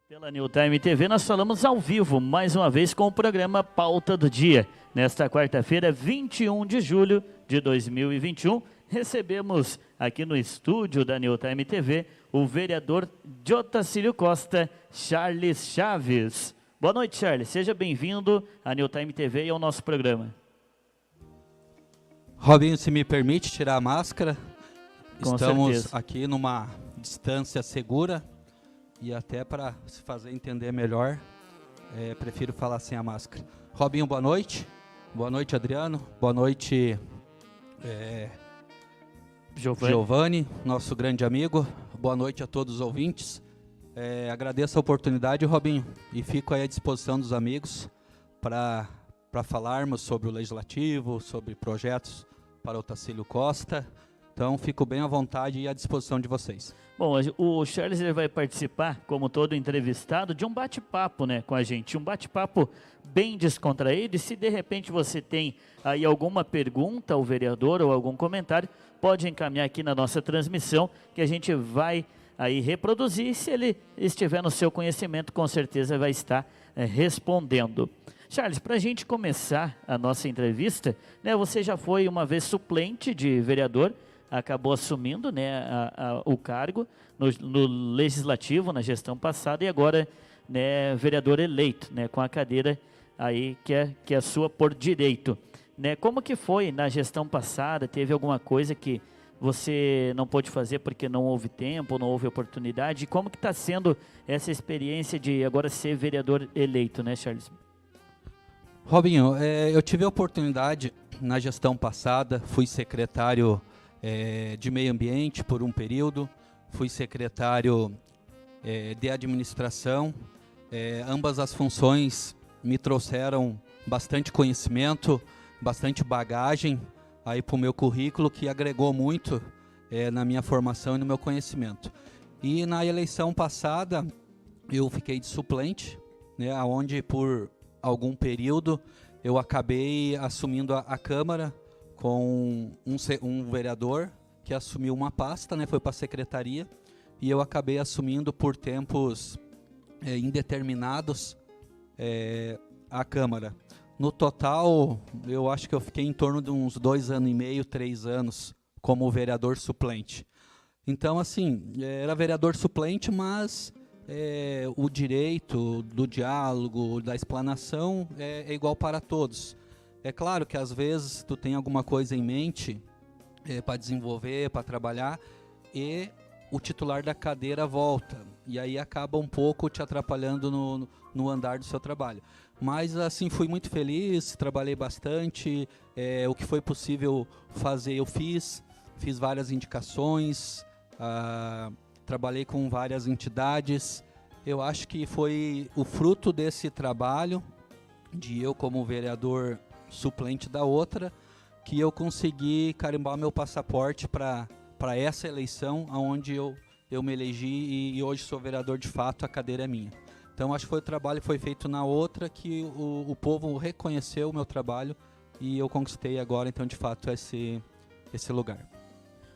Pela New Time TV, nós falamos ao vivo, mais uma vez, com o programa Pauta do Dia. Nesta quarta-feira, 21 de julho de 2021, recebemos aqui no estúdio da New Time TV o vereador de Otacílio Costa, Charles Chaves. Boa noite, Charles. Seja bem-vindo à New Time TV e ao nosso programa. Robinho, se me permite tirar a máscara, Com estamos certeza. aqui numa distância segura. E até para se fazer entender melhor, prefiro falar sem a máscara. Robinho, boa noite. Boa noite, Adriano. Boa noite, Giovanni, nosso grande amigo. Boa noite a todos os ouvintes. Agradeço a oportunidade, Robinho, e fico aí à disposição dos amigos para falarmos sobre o Legislativo, sobre projetos para o Otacílio Costa. Então, fico bem à vontade e à disposição de vocês. Bom, o Charles ele vai participar, como todo entrevistado, de um bate-papo, né, com a gente. Um bate-papo bem descontraído. E se de repente você tem aí alguma pergunta ao vereador ou algum comentário, pode encaminhar aqui na nossa transmissão, que a gente vai aí reproduzir. E se ele estiver no seu conhecimento, com certeza vai estar respondendo. Charles, para a gente começar a nossa entrevista, né, você já foi uma vez suplente de vereador, acabou assumindo, né, o cargo no Legislativo, na gestão passada, e agora, né, vereador eleito, né, com a cadeira aí que é a sua por direito. Né, como que foi na gestão passada? Teve alguma coisa que você não pôde fazer porque não houve tempo, não houve oportunidade? Como que está sendo essa experiência de agora ser vereador eleito, né, Charles? Robinho, eu tive a oportunidade na gestão passada, fui secretário de meio ambiente por um período, fui secretário de administração, ambas as funções me trouxeram bastante conhecimento, bastante bagagem aí para o meu currículo, que agregou muito na minha formação e no meu conhecimento. E na eleição passada eu fiquei de suplente, né, onde por algum período eu acabei assumindo a Câmara com um vereador que assumiu uma pasta, né, foi para a secretaria, e eu acabei assumindo por tempos indeterminados a Câmara. No total, eu acho que eu fiquei em torno de uns 2 anos e meio, 3 anos como vereador suplente. Então, assim, era vereador suplente, mas o direito do diálogo, da explanação é igual para todos. É claro que às vezes tu tem alguma coisa em mente para desenvolver, para trabalhar, e o titular da cadeira volta, e aí acaba um pouco te atrapalhando no andar do seu trabalho. Mas assim, fui muito feliz, trabalhei bastante, o que foi possível fazer eu fiz várias indicações, trabalhei com várias entidades. Eu acho que foi o fruto desse trabalho, de eu como vereador suplente da outra, que eu consegui carimbar meu passaporte para essa eleição, onde eu me elegi e hoje sou vereador de fato, a cadeira é minha. Então acho que o trabalho foi feito na outra, que o povo reconheceu o meu trabalho e eu conquistei agora, então de fato, esse lugar.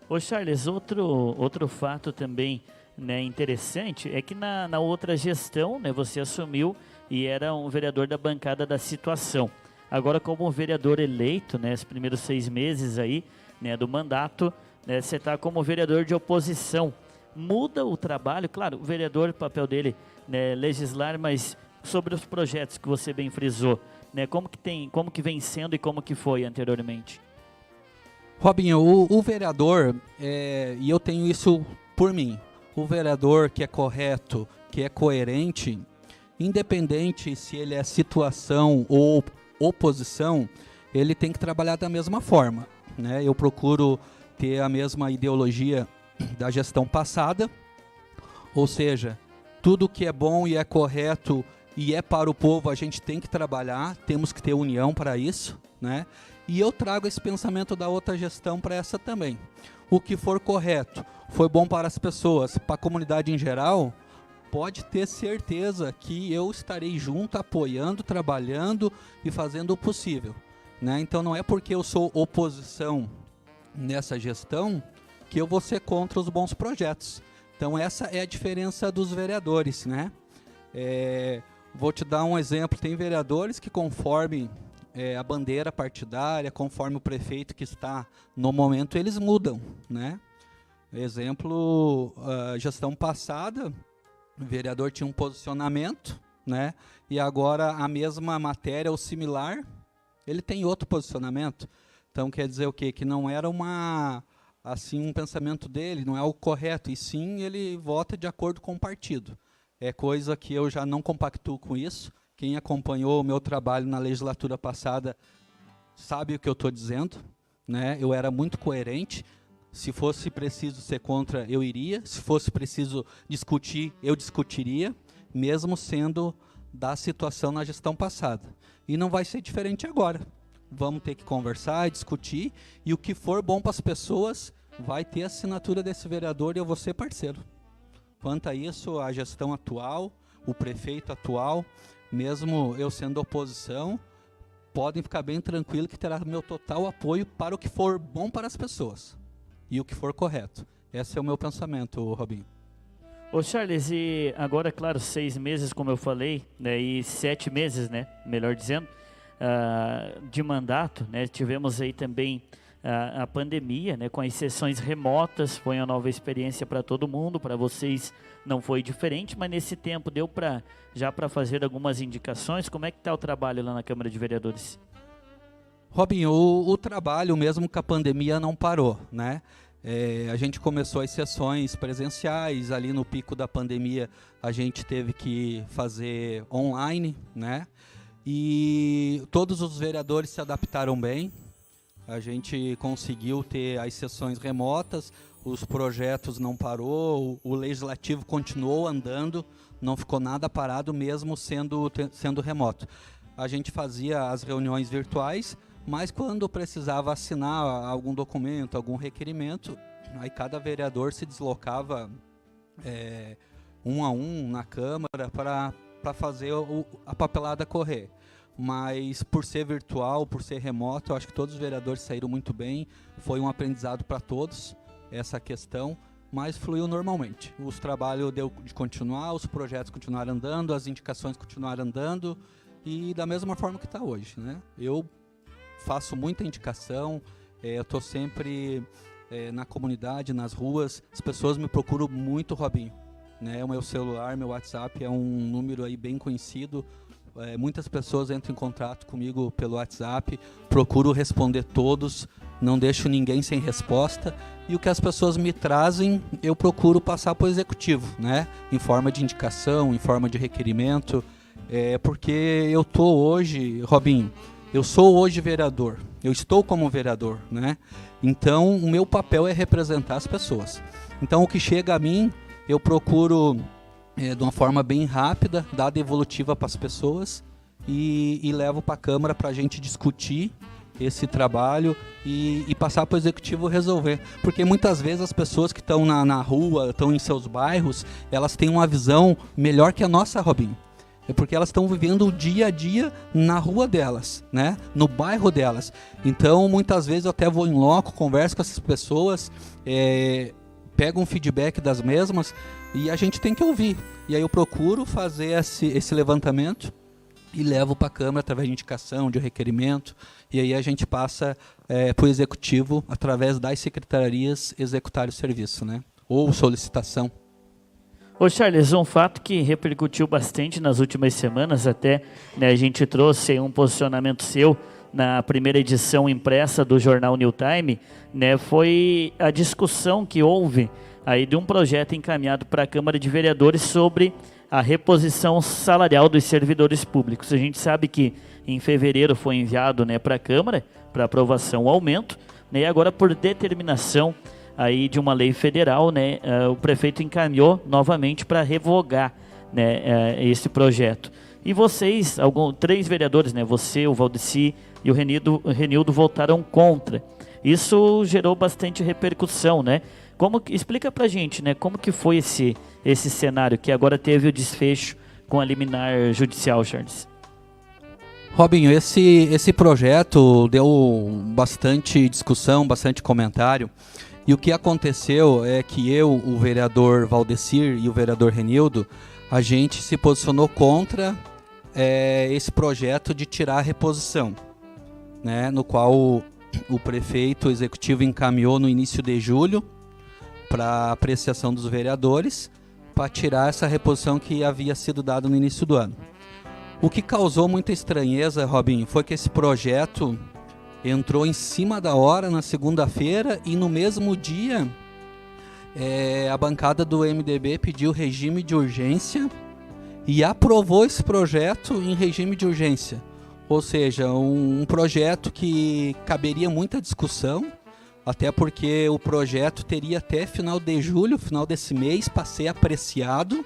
Ô Charles, outro fato também, né, interessante é que na outra gestão, né, você assumiu e era um vereador da bancada da situação. Agora, como vereador eleito, né, os primeiros 6 meses aí, né, do mandato, né, você está como vereador de oposição. Muda o trabalho, claro, o vereador, o papel dele, né, legislar, mas sobre os projetos que você bem frisou, né, como que vem sendo e como que foi anteriormente? Robinho, o vereador, e eu tenho isso por mim, o vereador que é correto, que é coerente, independente se ele é situação ou oposição, ele tem que trabalhar da mesma forma, né? Eu procuro ter a mesma ideologia da gestão passada, ou seja, tudo que é bom e é correto e é para o povo, a gente tem que trabalhar, temos que ter união para isso, né? E eu trago esse pensamento da outra gestão para essa também. O que for correto, foi bom para as pessoas, para a comunidade em geral, pode ter certeza que eu estarei junto, apoiando, trabalhando e fazendo o possível, né? Então não é porque eu sou oposição nessa gestão que eu vou ser contra os bons projetos. Então essa é a diferença dos vereadores, né? Vou te dar um exemplo, tem vereadores que conforme a bandeira partidária, conforme o prefeito que está no momento, eles mudam, né? Exemplo, a gestão passada, o vereador tinha um posicionamento, né? E agora a mesma matéria ou similar, ele tem outro posicionamento. Então quer dizer o quê? Que não era um pensamento dele, não é o correto, e sim ele vota de acordo com o partido. É coisa que eu já não compactuo com isso. Quem acompanhou o meu trabalho na legislatura passada sabe o que eu estou dizendo, né? Eu era muito coerente. Se fosse preciso ser contra, eu iria. Se fosse preciso discutir, eu discutiria, mesmo sendo da situação na gestão passada. E não vai ser diferente agora. Vamos ter que conversar, discutir, e o que for bom para as pessoas vai ter a assinatura desse vereador e eu vou ser parceiro. Quanto a isso, a gestão atual, o prefeito atual, mesmo eu sendo oposição, podem ficar bem tranquilos que terá meu total apoio para o que for bom para as pessoas e o que for correto. Esse é o meu pensamento, Robinho. Ô Charles, e agora, claro, 6 meses, como eu falei, né, e 7 meses, né, melhor dizendo, de mandato, né, tivemos aí também a pandemia, né, com as sessões remotas, foi uma nova experiência para todo mundo, para vocês não foi diferente, mas nesse tempo deu já para fazer algumas indicações. Como é que está o trabalho lá na Câmara de Vereadores? Robinho, o trabalho, mesmo que a pandemia, não parou, né? A gente começou as sessões presenciais, ali no pico da pandemia a gente teve que fazer online, né? E todos os vereadores se adaptaram bem, a gente conseguiu ter as sessões remotas, os projetos não parou, o legislativo continuou andando, não ficou nada parado mesmo sendo remoto. A gente fazia as reuniões virtuais, mas quando precisava assinar algum documento, algum requerimento, aí cada vereador se deslocava um a um na Câmara para fazer a papelada correr. Mas por ser virtual, por ser remoto, eu acho que todos os vereadores saíram muito bem, foi um aprendizado para todos essa questão, mas fluiu normalmente. Os trabalhos deu de continuar, os projetos continuaram andando, as indicações continuaram andando, e da mesma forma que está hoje, né? Eu faço muita indicação, eu estou sempre na comunidade, nas ruas, as pessoas me procuram muito, Robinho, né? O meu celular, meu WhatsApp é um número aí bem conhecido, muitas pessoas entram em contato comigo pelo WhatsApp, procuro responder todos, não deixo ninguém sem resposta, e o que as pessoas me trazem, eu procuro passar para o executivo, né? Em forma de indicação, em forma de requerimento, porque eu estou hoje, Robinho, eu sou hoje vereador, eu estou como vereador, né? Então, o meu papel é representar as pessoas. Então, o que chega a mim, eu procuro, de uma forma bem rápida, dar devolutiva para as pessoas e levo para a Câmara para a gente discutir esse trabalho e passar para o Executivo resolver. Porque muitas vezes as pessoas que estão na rua, estão em seus bairros, elas têm uma visão melhor que a nossa, Robinho. É porque elas estão vivendo o dia a dia na rua delas, né? No bairro delas. Então, muitas vezes eu até vou em loco, converso com essas pessoas, pego um feedback das mesmas e a gente tem que ouvir. E aí eu procuro fazer esse levantamento e levo para a Câmara através de indicação, de requerimento, e aí a gente passa para o Executivo através das secretarias executar o serviço, né? Ou solicitação. Ô Charles, um fato que repercutiu bastante nas últimas semanas, até, né, a gente trouxe um posicionamento seu na primeira edição impressa do jornal New Time, né, foi a discussão que houve aí de um projeto encaminhado para a Câmara de Vereadores sobre a reposição salarial dos servidores públicos. A gente sabe que em fevereiro foi enviado, né, para a Câmara para aprovação o aumento, né, e agora por determinação aí de uma lei federal, né, o prefeito encaminhou novamente para revogar, né, esse projeto. E vocês, 3 vereadores, né, você, o Valdeci e o Renildo votaram contra. Isso gerou bastante repercussão, né? Explica pra gente, né, como que foi esse cenário que agora teve o desfecho com a liminar judicial, Charles? Robinho, esse projeto deu bastante discussão, bastante comentário. E o que aconteceu é que eu, o vereador Valdecir e o vereador Renildo, a gente se posicionou contra esse projeto de tirar a reposição, né, no qual o prefeito executivo encaminhou no início de julho para apreciação dos vereadores, para tirar essa reposição que havia sido dada no início do ano. O que causou muita estranheza, Robinho, foi que esse projeto entrou em cima da hora na segunda-feira e no mesmo dia a bancada do MDB pediu regime de urgência e aprovou esse projeto em regime de urgência. Ou seja, um projeto que caberia muita discussão, até porque o projeto teria até final de julho, final desse mês, para ser apreciado,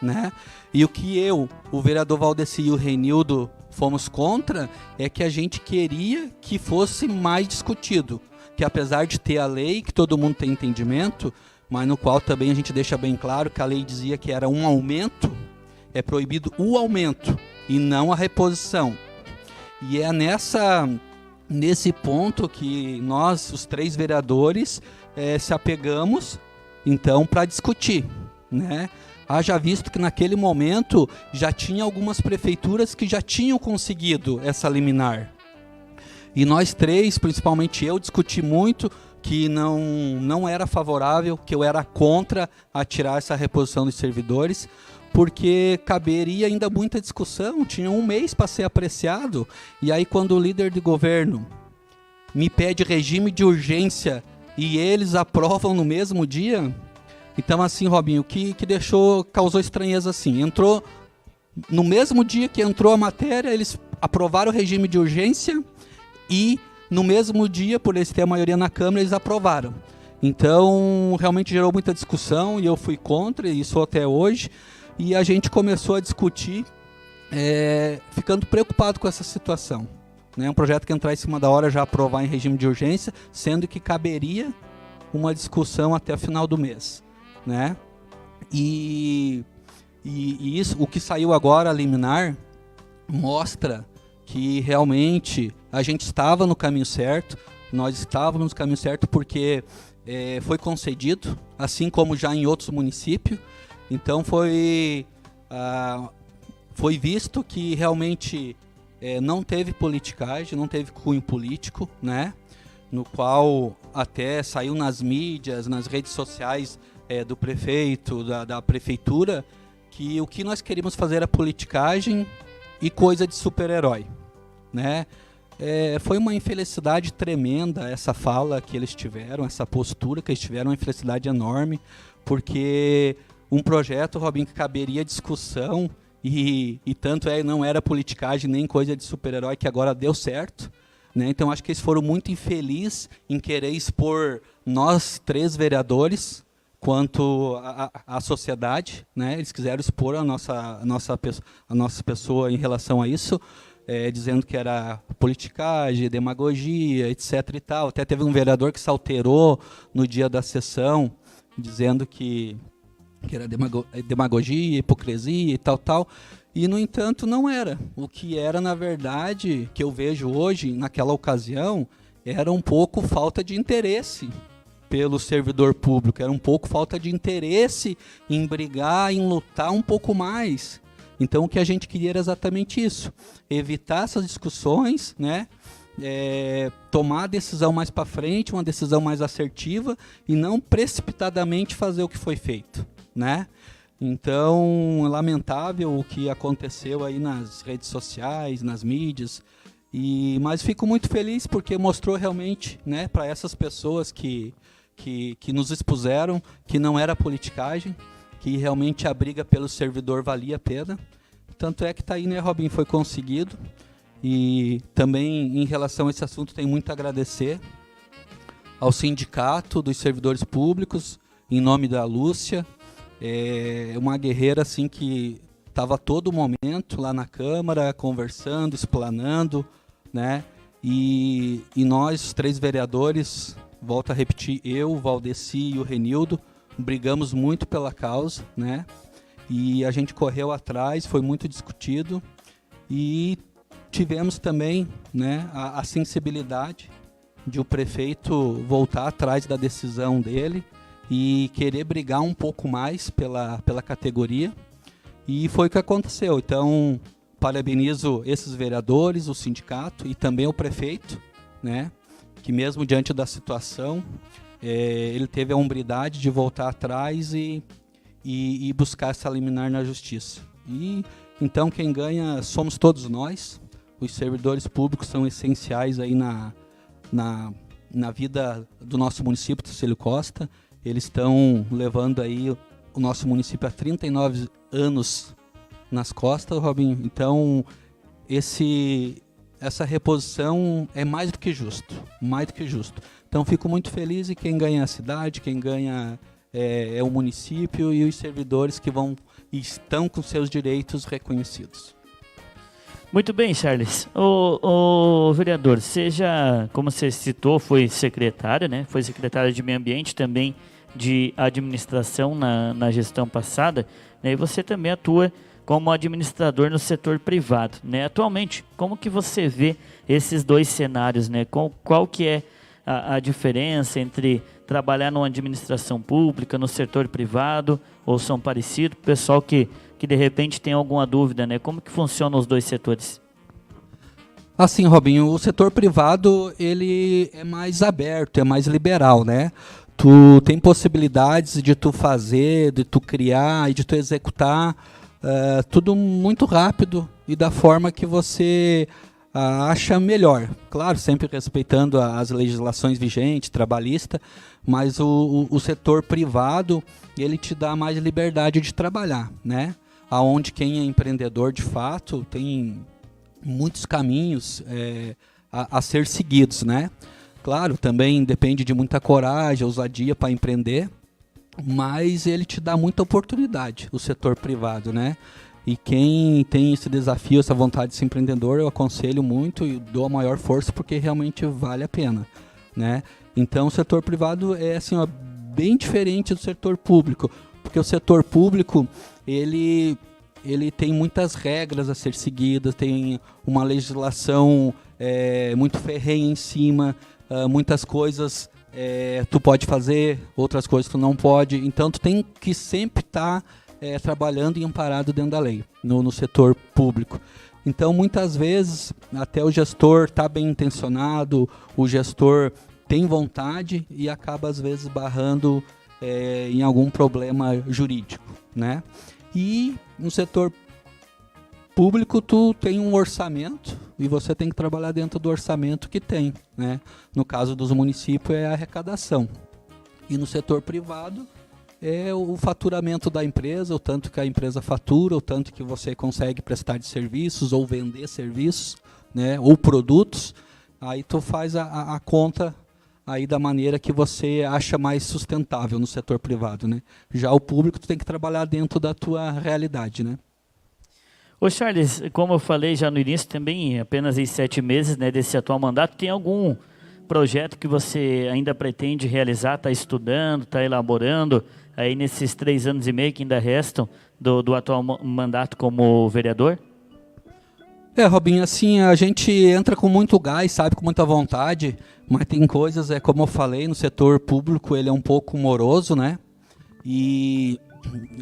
né? E o que o vereador Valdecir e o Renildo fomos contra é que a gente queria que fosse mais discutido, que apesar de ter a lei, que todo mundo tem entendimento, mas no qual também a gente deixa bem claro que a lei dizia que era um aumento, é proibido o aumento e não a reposição. E é nesse ponto que nós, os 3 vereadores, se apegamos, então, para discutir, né? Haja visto que naquele momento já tinha algumas prefeituras que já tinham conseguido essa liminar. E nós 3, principalmente eu, discuti muito que não era favorável, que eu era contra a tirar essa reposição dos servidores, porque caberia ainda muita discussão, tinha um mês para ser apreciado, e aí quando o líder de governo me pede regime de urgência e eles aprovam no mesmo dia, então assim, Robinho, o que causou estranheza assim, entrou, no mesmo dia que entrou a matéria, eles aprovaram o regime de urgência e no mesmo dia, por eles terem a maioria na Câmara, eles aprovaram. Então, realmente gerou muita discussão e eu fui contra, e sou até hoje. E a gente começou a discutir, ficando preocupado com essa situação. Né? Um projeto que entrar em cima da hora já aprovar em regime de urgência, sendo que caberia uma discussão até o final do mês. Né? E isso, o que saiu agora, a liminar, mostra que realmente a gente estava no caminho certo, nós estávamos no caminho certo porque foi concedido, assim como já em outros municípios. Então foi visto que realmente não teve politicagem, não teve cunho político, né? No qual até saiu nas mídias, nas redes sociais do prefeito, da prefeitura, que o que nós queríamos fazer era politicagem e coisa de super-herói, né? Foi uma infelicidade tremenda essa fala que eles tiveram, essa postura que eles tiveram, uma infelicidade enorme, porque um projeto, Robinho, que caberia discussão e tanto não era politicagem nem coisa de super-herói, que agora deu certo, né? Então acho que eles foram muito infelizes em querer expor nós 3 vereadores quanto à sociedade, né? Eles quiseram expor a nossa pessoa em relação a isso, dizendo que era politicagem, demagogia, etc. e tal. Até teve um vereador que se alterou no dia da sessão, dizendo que era demagogia, hipocrisia e tal. E, no entanto, não era. O que era, na verdade, que eu vejo hoje, naquela ocasião, era um pouco falta de interesse pelo servidor público, era um pouco falta de interesse em brigar, em lutar um pouco mais. Então, o que a gente queria era exatamente isso, evitar essas discussões, né? Tomar a decisão mais para frente, uma decisão mais assertiva e não precipitadamente fazer o que foi feito, né? Então, é lamentável o que aconteceu aí nas redes sociais, nas mídias, mas fico muito feliz porque mostrou realmente, né, para essas pessoas que nos expuseram que não era politicagem, que realmente a briga pelo servidor valia a pena. Tanto é que está aí, né, Robinho, foi conseguido. E também, em relação a esse assunto, tem muito a agradecer ao Sindicato dos Servidores Públicos, em nome da Lúcia, uma guerreira assim, que estava a todo momento lá na Câmara, conversando, explanando, né? E nós, os 3 vereadores, volto a repetir, eu, o Valdecir e o Renildo, brigamos muito pela causa, né? E a gente correu atrás, foi muito discutido e tivemos também, né, a sensibilidade de o prefeito voltar atrás da decisão dele e querer brigar um pouco mais pela categoria. E foi o que aconteceu. Então, parabenizo esses vereadores, o sindicato e também o prefeito, né, que mesmo diante da situação, ele teve a hombridade de voltar atrás e buscar essa liminar na justiça. E então quem ganha somos todos nós. Os servidores públicos são essenciais aí na vida do nosso município de Cecílio Costa. Eles estão levando aí o nosso município há 39 anos nas costas, Robinho. Então, essa reposição é mais do que justo, mais do que justo. Então, fico muito feliz e quem ganha é a cidade, quem ganha é o município e os servidores que estão com seus direitos reconhecidos. Muito bem, Charles. O vereador, como você citou, foi secretário, né? Foi secretário de Meio Ambiente, também de administração na gestão passada, né? E você também atua como administrador no setor privado, né? Atualmente, como que você vê esses dois cenários, né? Qual que é a diferença entre trabalhar numa administração pública, no setor privado, ou são parecidos? Pessoal que de repente tem alguma dúvida, né? Como que funcionam os dois setores? Assim, Robinho, o setor privado, ele é mais aberto, é mais liberal, né? Tu tem possibilidades de tu fazer, de tu criar e de tu executar tudo muito rápido e da forma que você acha melhor. Claro, sempre respeitando as legislações vigentes, trabalhista, mas o setor privado, ele te dá mais liberdade de trabalhar, né? Aonde quem é empreendedor de fato tem muitos caminhos a ser seguidos, né? Claro, também depende de muita coragem, ousadia para empreender, mas ele te dá muita oportunidade, o setor privado, né? E quem tem esse desafio, essa vontade de ser empreendedor, eu aconselho muito e dou a maior força porque realmente vale a pena, né? Então o setor privado é assim, ó, bem diferente do setor público, porque o setor público, ele tem muitas regras a ser seguidas, tem uma legislação muito ferrenha em cima, muitas coisas tu pode fazer, outras coisas tu não pode, então tu tem que sempre estar trabalhando e amparado dentro da lei, no setor público. Então muitas vezes até o gestor está bem intencionado, o gestor tem vontade e acaba às vezes barrando em algum problema jurídico, né? E no setor público tu tem um orçamento e você tem que trabalhar dentro do orçamento que tem, né? No caso dos municípios é a arrecadação. E no setor privado é o faturamento da empresa, o tanto que a empresa fatura, o tanto que você consegue prestar de serviços ou vender serviços, né? Ou produtos. Aí tu faz a conta aí da maneira que você acha mais sustentável no setor privado, né? Já o público tu tem que trabalhar dentro da tua realidade, né? Ô Charles, como eu falei já no início, também apenas em 7 meses, né, desse atual mandato, tem algum projeto que você ainda pretende realizar, está estudando, está elaborando, aí nesses 3 anos e meio que ainda restam do atual mandato como vereador? Robinho, assim, a gente entra com muito gás, sabe, com muita vontade, mas tem coisas, como eu falei, no setor público ele é um pouco moroso, né? E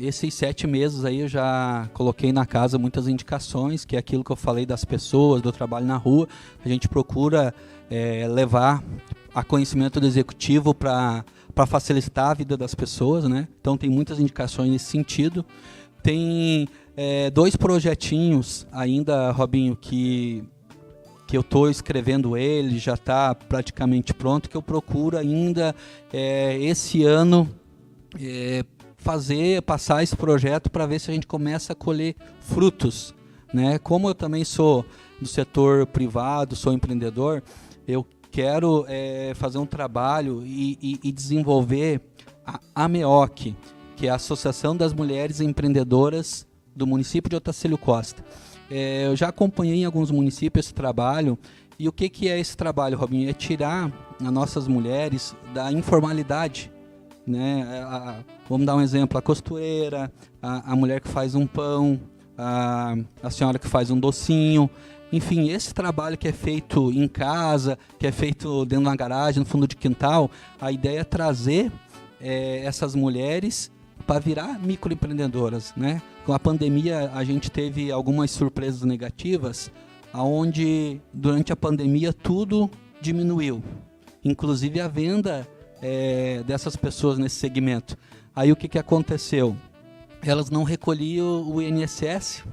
esses 7 meses aí eu já coloquei na casa muitas indicações, que é aquilo que eu falei das pessoas, do trabalho na rua. A gente procura levar a conhecimento do executivo para facilitar a vida das pessoas, né? Então tem muitas indicações nesse sentido. Tem 2 projetinhos ainda, Robinho, que eu estou escrevendo ele, já está praticamente pronto, que eu procuro ainda esse ano passar esse projeto para ver se a gente começa a colher frutos, né? Como eu também sou do setor privado, sou empreendedor, eu quero fazer um trabalho e desenvolver a AMEOC, que é a Associação das Mulheres Empreendedoras do município de Otacílio Costa. Eu já acompanhei em alguns municípios esse trabalho, e o que é esse trabalho, Robinho? É tirar as nossas mulheres da informalidade, né? Vamos dar um exemplo, a costureira, a mulher que faz um pão, a senhora que faz um docinho, Enfim, esse trabalho que é feito em casa, que é feito dentro de uma garagem, no fundo de quintal, a ideia é trazer essas mulheres para virar microempreendedoras, né? Com a pandemia, a gente teve algumas surpresas negativas, onde durante a pandemia tudo diminuiu, inclusive a venda dessas pessoas nesse segmento. Aí o que aconteceu? Elas não recolhiam o INSS,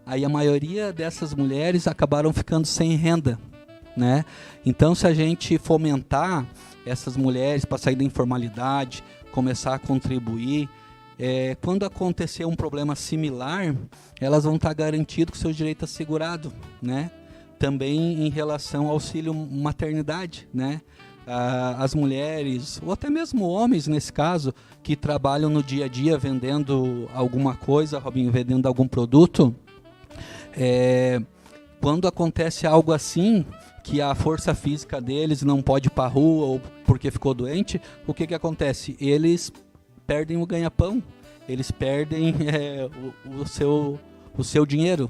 aí a maioria dessas mulheres acabaram ficando sem renda, né? Então, se a gente fomentar essas mulheres para sair da informalidade, começar a contribuir, quando acontecer um problema similar, elas vão estar garantidas com seus direitos assegurados, né? Também em relação ao auxílio maternidade, né? As mulheres, ou até mesmo homens nesse caso, que trabalham no dia a dia vendendo alguma coisa, Robinho, vendendo algum produto, quando acontece algo assim, que a força física deles não pode ir para a rua ou porque ficou doente, o que acontece? Eles perdem o ganha-pão, eles perdem o seu dinheiro.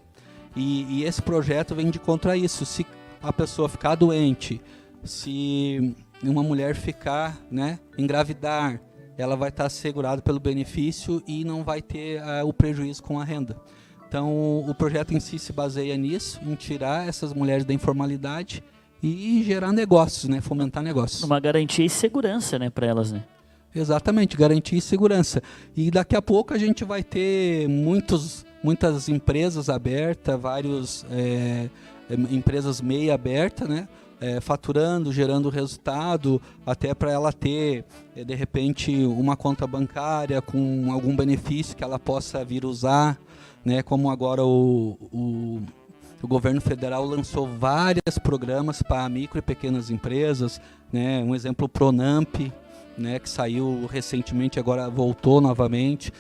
E esse projeto vem de contra isso. Se a pessoa ficar doente, se uma mulher ficar, né, engravidar, ela vai estar assegurada pelo benefício e não vai ter o prejuízo com a renda. Então, o projeto em si se baseia nisso, em tirar essas mulheres da informalidade e gerar negócios, né, fomentar negócios. Uma garantia e segurança, né, para elas, né? Exatamente, garantia e segurança. E daqui a pouco a gente vai ter muitas empresas abertas, várias empresas meia abertas, né? Faturando, gerando resultado, até para ela ter, de repente, uma conta bancária com algum benefício que ela possa vir usar, né? Como agora o governo federal lançou vários programas para micro e pequenas empresas, né? Um exemplo, o Pronamp, né, que saiu recentemente, agora voltou novamente,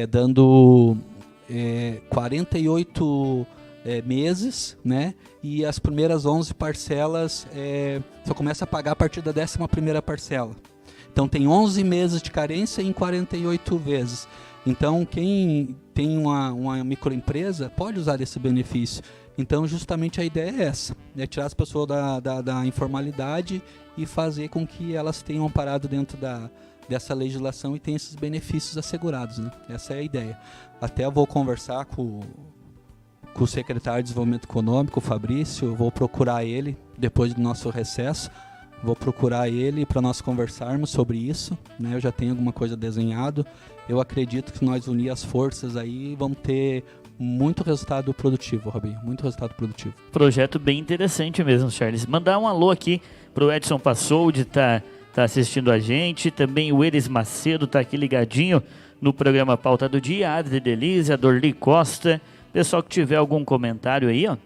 dando 48 meses, né, e as primeiras 11 parcelas só começa a pagar a partir da 11ª parcela. Então tem 11 meses de carência em 48 vezes. Então quem tem uma microempresa pode usar esse benefício. Então justamente a ideia é essa, tirar as pessoas da informalidade e fazer com que elas tenham parado dentro dessa legislação e tenham esses benefícios assegurados, né? Essa é a ideia. Até eu vou conversar com o secretário de Desenvolvimento Econômico, o Fabrício, eu vou procurar ele depois do nosso recesso, vou procurar ele para nós conversarmos sobre isso, né? Eu já tenho alguma coisa desenhado, eu acredito que se nós unir as forças aí, vamos ter muito resultado produtivo, Robinho, muito resultado produtivo. Projeto bem interessante mesmo, Charles. Mandar um alô aqui pro Edson Passoldi, tá assistindo a gente, também o Elis Macedo tá aqui ligadinho no programa Pauta do Dia, Adri Delícia, a Dorli Costa. Pessoal que tiver algum comentário aí, ó,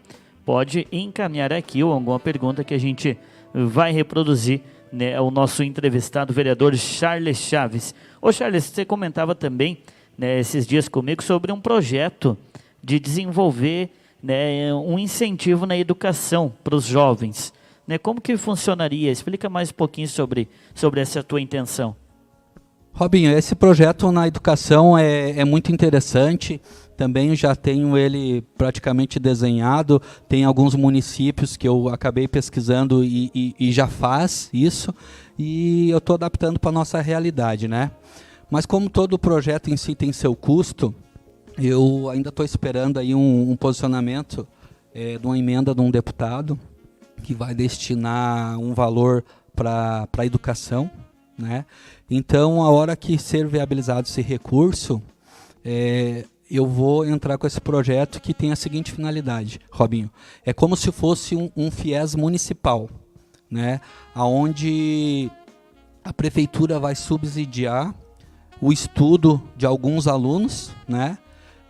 pode encaminhar aqui ou alguma pergunta que a gente vai reproduzir, né, o nosso entrevistado, o vereador Charles Chaves. Ô Charles, você comentava também, né, esses dias comigo sobre um projeto de desenvolver, né, um incentivo na educação para os jovens. Né, como que funcionaria? Explica mais um pouquinho sobre essa tua intenção. Robinho, esse projeto na educação é muito interessante. Também já tenho ele praticamente desenhado. Tem alguns municípios que eu acabei pesquisando e já faz isso. E eu estou adaptando para a nossa realidade, né? Mas como todo projeto em si tem seu custo, eu ainda estou esperando aí um posicionamento de uma emenda de um deputado que vai destinar um valor para a educação, né? Então, a hora que ser viabilizado esse recurso, eu vou entrar com esse projeto que tem a seguinte finalidade, Robinho. É como se fosse um FIES municipal, né? Onde a prefeitura vai subsidiar o estudo de alguns alunos, né?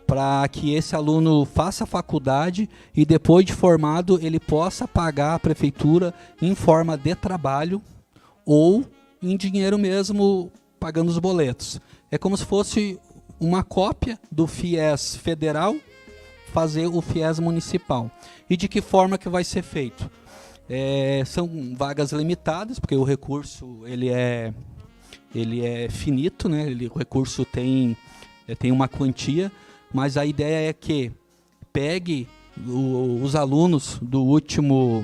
Para que esse aluno faça a faculdade e depois de formado ele possa pagar a prefeitura em forma de trabalho ou em dinheiro mesmo, pagando os boletos. É como se fosse uma cópia do FIES federal, fazer o FIES municipal. E de que forma que vai ser feito? São vagas limitadas, porque o recurso ele é finito, né? O recurso tem uma quantia, mas a ideia é que pegue os alunos do último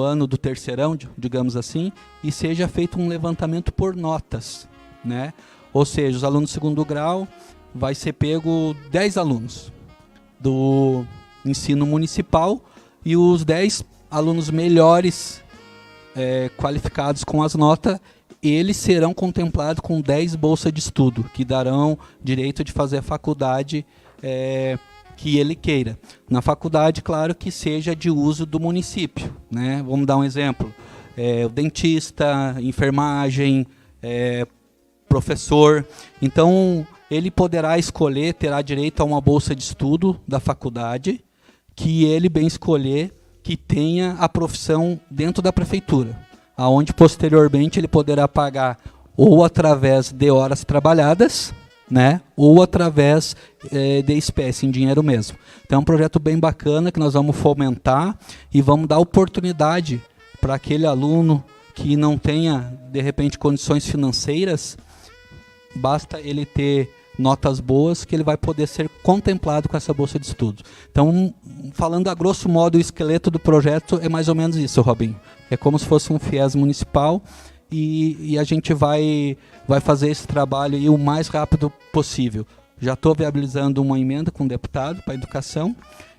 ano do terceirão, digamos assim, e seja feito um levantamento por notas, né? Ou seja, os alunos do segundo grau vai ser pego 10 alunos do ensino municipal e os 10 alunos melhores qualificados com as notas, eles serão contemplados com 10 bolsas de estudo, que darão direito de fazer a faculdade que ele queira. Na faculdade, claro, que seja de uso do município, né? Vamos dar um exemplo. O dentista, enfermagem, professor. Então, ele poderá escolher, terá direito a uma bolsa de estudo da faculdade, que ele bem escolher, que tenha a profissão dentro da prefeitura, aonde posteriormente ele poderá pagar ou através de horas trabalhadas, né, ou através de espécie, em dinheiro mesmo. Então é um projeto bem bacana que nós vamos fomentar e vamos dar oportunidade para aquele aluno que não tenha, de repente, condições financeiras, basta ele ter notas boas que ele vai poder ser contemplado com essa bolsa de estudo. Então, falando a grosso modo, o esqueleto do projeto é mais ou menos isso, Robinho. É como se fosse um FIES municipal e a gente vai fazer esse trabalho aí o mais rápido possível. Já estou viabilizando uma emenda com o deputado para a educação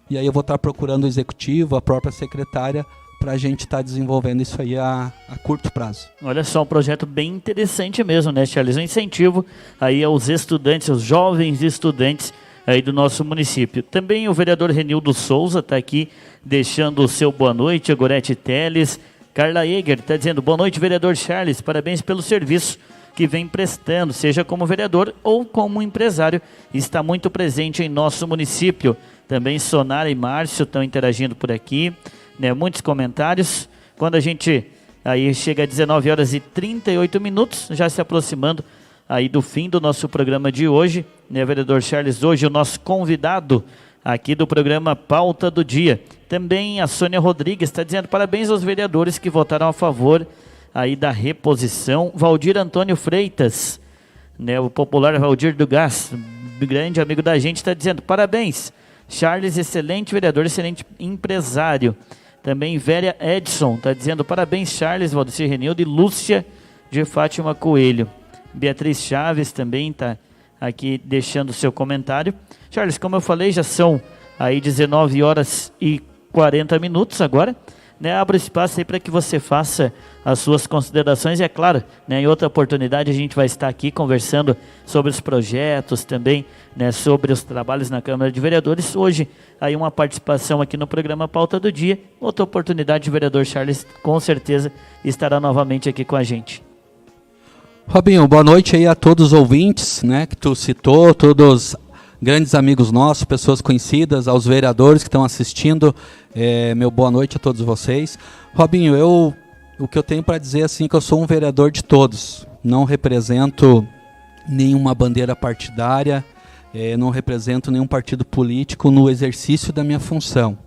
e aí eu vou estar procurando o executivo, a própria secretária, para a gente estar desenvolvendo isso aí a curto prazo. Olha só, um projeto bem interessante mesmo, né, Charles? Um incentivo aí aos estudantes, aos jovens estudantes aí do nosso município. Também o vereador Renildo Souza está aqui deixando o seu boa noite, a Gorete Teles. Carla Eger está dizendo, boa noite, vereador Charles, parabéns pelo serviço que vem prestando, seja como vereador ou como empresário, está muito presente em nosso município. Também Sonara e Márcio estão interagindo por aqui. Né, muitos comentários. Quando a gente aí chega a 19 horas e 38 minutos, já se aproximando aí do fim do nosso programa de hoje, né, vereador Charles, hoje o nosso convidado aqui do programa Pauta do Dia. Também a Sônia Rodrigues está dizendo parabéns aos vereadores que votaram a favor aí da reposição. Valdir Antônio Freitas, né, o popular Valdir do Gás, grande amigo da gente, está dizendo parabéns, Charles, excelente vereador, excelente empresário. Também Véria Edson está dizendo parabéns, Charles, Valdecir Renildo e Lúcia de Fátima Coelho. Beatriz Chaves também está aqui deixando o seu comentário. Charles, como eu falei, já são aí 19 horas e 40 minutos agora. Né, abro espaço aí para que você faça as suas considerações e é claro, né, em outra oportunidade a gente vai estar aqui conversando sobre os projetos também, né, sobre os trabalhos na Câmara de Vereadores. Hoje aí uma participação aqui no programa Pauta do Dia, outra oportunidade o vereador Charles com certeza estará novamente aqui com a gente. Robinho, boa noite aí a todos os ouvintes, né, que tu citou, todos grandes amigos nossos, pessoas conhecidas, aos vereadores que estão assistindo, meu boa noite a todos vocês. Robinho, o que eu tenho para dizer assim, que eu sou um vereador de todos, não represento nenhuma bandeira partidária, não represento nenhum partido político no exercício da minha função.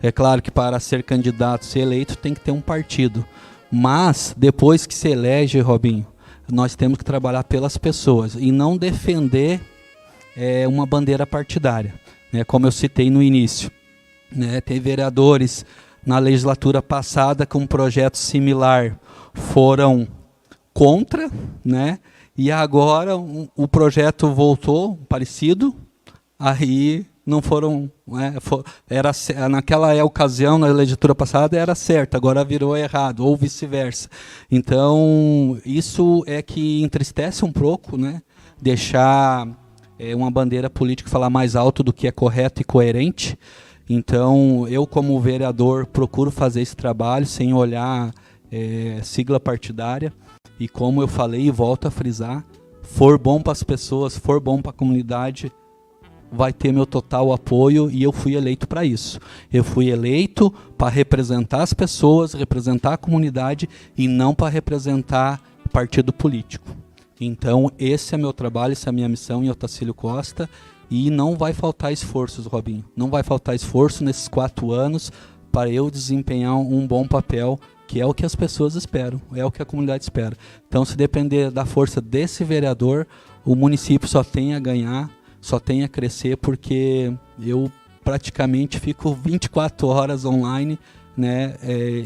É claro que para ser candidato, ser eleito, tem que ter um partido, mas depois que se elege, Robinho, nós temos que trabalhar pelas pessoas e não defender uma bandeira partidária, né, como eu citei no início. Né, tem vereadores na legislatura passada com um projeto similar foram contra, né, e agora o projeto voltou parecido, aí não foram, naquela ocasião, na legislatura passada era certo, agora virou errado, ou vice-versa. Então isso é que entristece um pouco, né, deixar uma bandeira política falar mais alto do que é correto e coerente. Então, eu como vereador procuro fazer esse trabalho sem olhar sigla partidária. E como eu falei e volto a frisar, for bom para as pessoas, for bom para a comunidade, vai ter meu total apoio e eu fui eleito para isso. Eu fui eleito para representar as pessoas, representar a comunidade e não para representar partido político. Então, esse é meu trabalho, essa é a minha missão em Otacílio Costa e não vai faltar esforços, Robinho. Não vai faltar esforço nesses 4 anos para eu desempenhar um bom papel, que é o que as pessoas esperam, é o que a comunidade espera. Então, se depender da força desse vereador, o município só tem a ganhar, só tem a crescer, porque eu praticamente fico 24 horas online, né,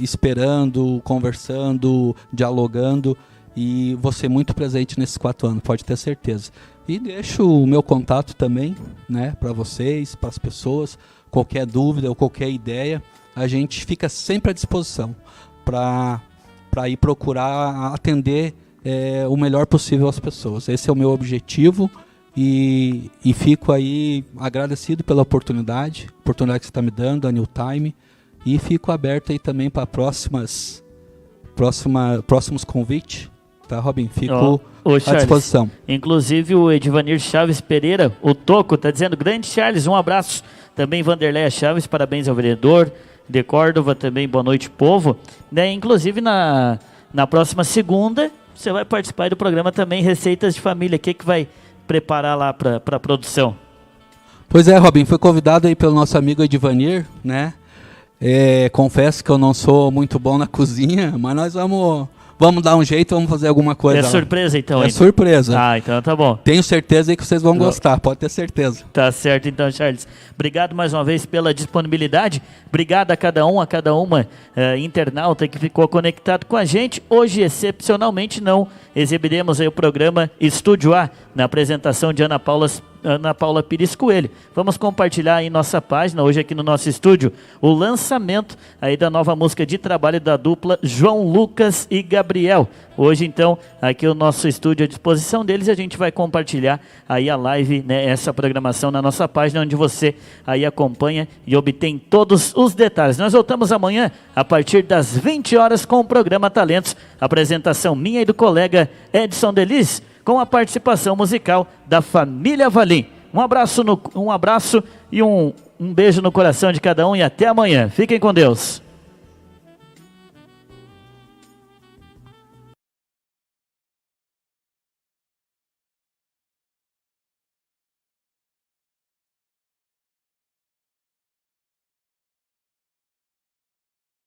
esperando, conversando, dialogando, e vou ser muito presente nesses 4 anos, pode ter certeza. E deixo o meu contato também, né, para vocês, para as pessoas, qualquer dúvida ou qualquer ideia, a gente fica sempre à disposição para ir procurar atender o melhor possível às pessoas. Esse é o meu objetivo e fico aí agradecido pela oportunidade que você está me dando, a New Time, e fico aberto aí também para próximos convites, tá, Robin? Fico à disposição. Inclusive o Edivanir Chaves Pereira, o Toco, está dizendo: grande Charles, um abraço. Também Vanderleia Chaves, parabéns ao vereador. De Córdova também, boa noite, povo. Né, inclusive na próxima segunda, você vai participar do programa também Receitas de Família. O que vai preparar lá para a produção? Pois é, Robin, foi convidado aí pelo nosso amigo Edivanir, né? Confesso que eu não sou muito bom na cozinha, mas nós vamos dar um jeito, vamos fazer alguma coisa. É surpresa então? É surpresa. Ah, então tá bom. Tenho certeza aí que vocês vão gostar, pode ter certeza. Tá certo então, Charles. Obrigado mais uma vez pela disponibilidade. Obrigado a cada uma internauta que ficou conectado com a gente. Hoje, excepcionalmente, não exibiremos aí o programa Estúdio A, na apresentação de Ana Paula Pires Coelho. Vamos compartilhar aí em nossa página, hoje aqui no nosso estúdio, o lançamento aí da nova música de trabalho da dupla João Lucas e Gabriel. Hoje, então, aqui o nosso estúdio à disposição deles, e a gente vai compartilhar aí a live, né, essa programação na nossa página, onde você aí acompanha e obtém todos os detalhes. Nós voltamos amanhã, a partir das 20 horas, com o programa Talentos, apresentação minha e do colega Edson Delis, com a participação musical da família Valim. Um abraço e um beijo no coração de cada um, e até amanhã. Fiquem com Deus.